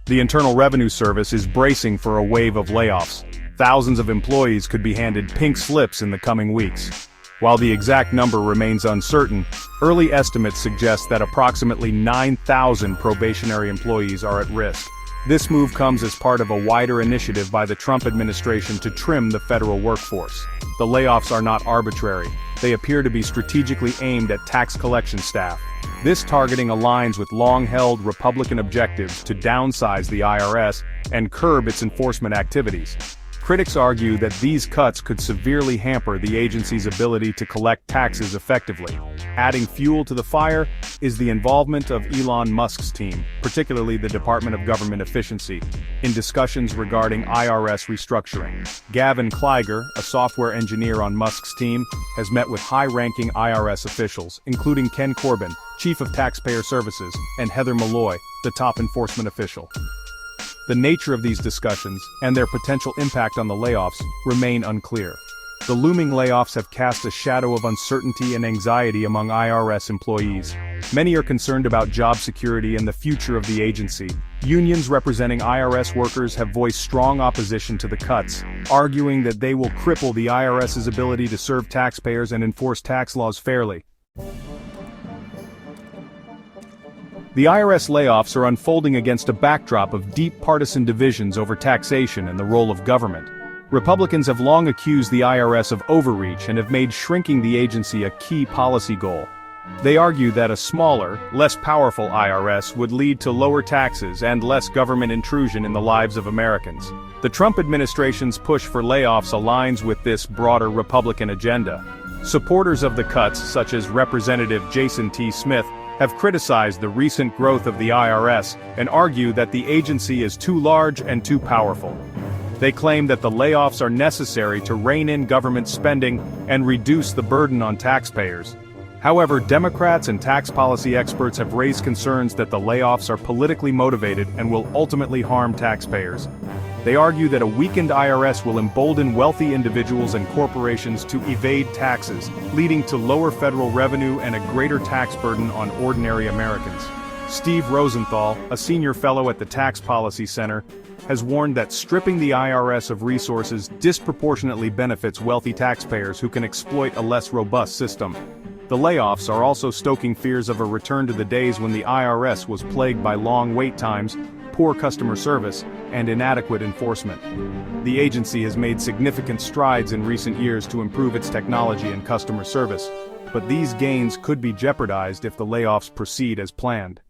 The Internal Revenue Service is bracing for a wave of layoffs. Thousands of employees could be handed pink slips in the coming weeks. While the exact number remains uncertain, early estimates suggest that approximately 9,000 probationary employees are at risk. This move comes as part of a wider initiative by the Trump administration to trim the federal workforce. The layoffs are not arbitrary. They appear to be strategically aimed at tax collection staff. This targeting aligns with long-held Republican objectives to downsize the IRS and curb its enforcement activities. Critics argue that these cuts could severely hamper the agency's ability to collect taxes effectively. Adding fuel to the fire is the involvement of Elon Musk's team, particularly the Department of Government Efficiency, in discussions regarding IRS restructuring. Gavin Kliger, a software engineer on Musk's team, has met with high-ranking IRS officials, including Ken Corbin, Chief of Taxpayer Services, and Heather Malloy, the top enforcement official. The nature of these discussions, and their potential impact on the layoffs, remain unclear. The looming layoffs have cast a shadow of uncertainty and anxiety among IRS employees. Many are concerned about job security and the future of the agency. Unions representing IRS workers have voiced strong opposition to the cuts, arguing that they will cripple the IRS's ability to serve taxpayers and enforce tax laws fairly. The IRS layoffs are unfolding against a backdrop of deep partisan divisions over taxation and the role of government. Republicans have long accused the IRS of overreach and have made shrinking the agency a key policy goal. They argue that a smaller, less powerful IRS would lead to lower taxes and less government intrusion in the lives of Americans. The Trump administration's push for layoffs aligns with this broader Republican agenda. Supporters of the cuts, such as Representative Jason T. Smith, have criticized the recent growth of the IRS and argue that the agency is too large and too powerful. They claim that the layoffs are necessary to rein in government spending and reduce the burden on taxpayers. However, Democrats and tax policy experts have raised concerns that the layoffs are politically motivated and will ultimately harm taxpayers. They argue that a weakened IRS will embolden wealthy individuals and corporations to evade taxes, leading to lower federal revenue and a greater tax burden on ordinary Americans. Steve Rosenthal, a senior fellow at the Tax Policy Center, has warned that stripping the IRS of resources disproportionately benefits wealthy taxpayers who can exploit a less robust system. The layoffs are also stoking fears of a return to the days when the IRS was plagued by long wait times, poor customer service, and inadequate enforcement. The agency has made significant strides in recent years to improve its technology and customer service, but these gains could be jeopardized if the layoffs proceed as planned.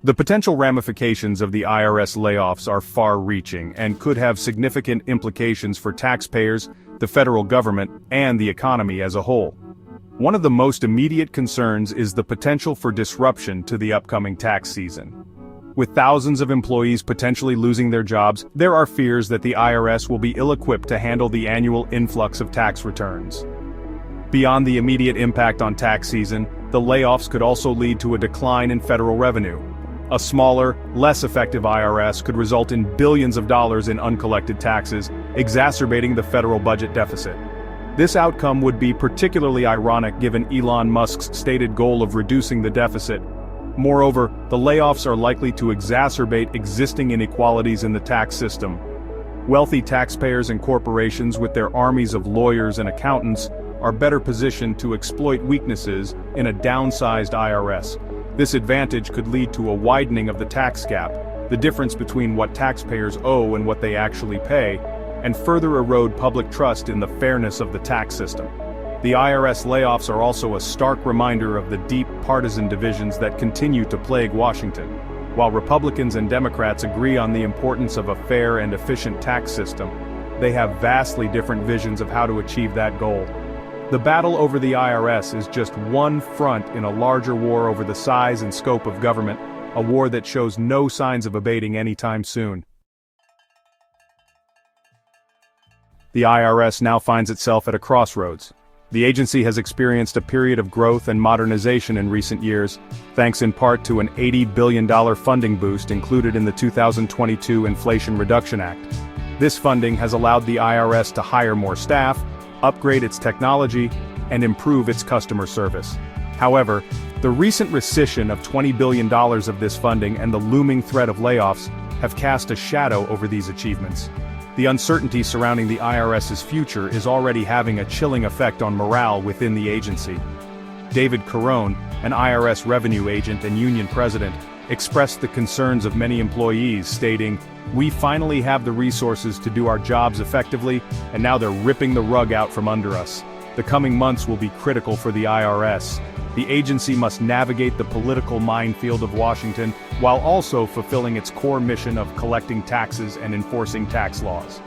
The potential ramifications of the IRS layoffs are far-reaching and could have significant implications for taxpayers, the federal government, and the economy as a whole. One of the most immediate concerns is the potential for disruption to the upcoming tax season. With thousands of employees potentially losing their jobs, there are fears that the IRS will be ill-equipped to handle the annual influx of tax returns. Beyond the immediate impact on tax season, the layoffs could also lead to a decline in federal revenue. A smaller, less effective IRS could result in billions of dollars in uncollected taxes, exacerbating the federal budget deficit. This outcome would be particularly ironic given Elon Musk's stated goal of reducing the deficit. Moreover, the layoffs are likely to exacerbate existing inequalities in the tax system. Wealthy taxpayers and corporations with their armies of lawyers and accountants are better positioned to exploit weaknesses in a downsized IRS. This advantage could lead to a widening of the tax gap, the difference between what taxpayers owe and what they actually pay, and further erode public trust in the fairness of the tax system. The IRS layoffs are also a stark reminder of the deep partisan divisions that continue to plague Washington. While Republicans and Democrats agree on the importance of a fair and efficient tax system, they have vastly different visions of how to achieve that goal. The battle over the IRS is just one front in a larger war over the size and scope of government, a war that shows no signs of abating anytime soon. The IRS now finds itself at a crossroads. The agency has experienced a period of growth and modernization in recent years, thanks in part to an $80 billion funding boost included in the 2022 Inflation Reduction Act. This funding has allowed the IRS to hire more staff, upgrade its technology, and improve its customer service. However, The recent rescission of $20 billion of this funding and the looming threat of layoffs have cast a shadow over these achievements. The uncertainty surrounding the IRS's future is already having a chilling effect on morale within the agency. David Carone, an IRS revenue agent and union president, expressed the concerns of many employees, stating, "We finally have the resources to do our jobs effectively, and now they're ripping the rug out from under us. The coming months will be critical for the IRS. The agency must navigate the political minefield of Washington while also fulfilling its core mission of collecting taxes and enforcing tax laws."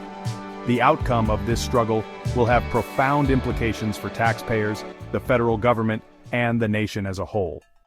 The outcome of this struggle will have profound implications for taxpayers, the federal government, and the nation as a whole.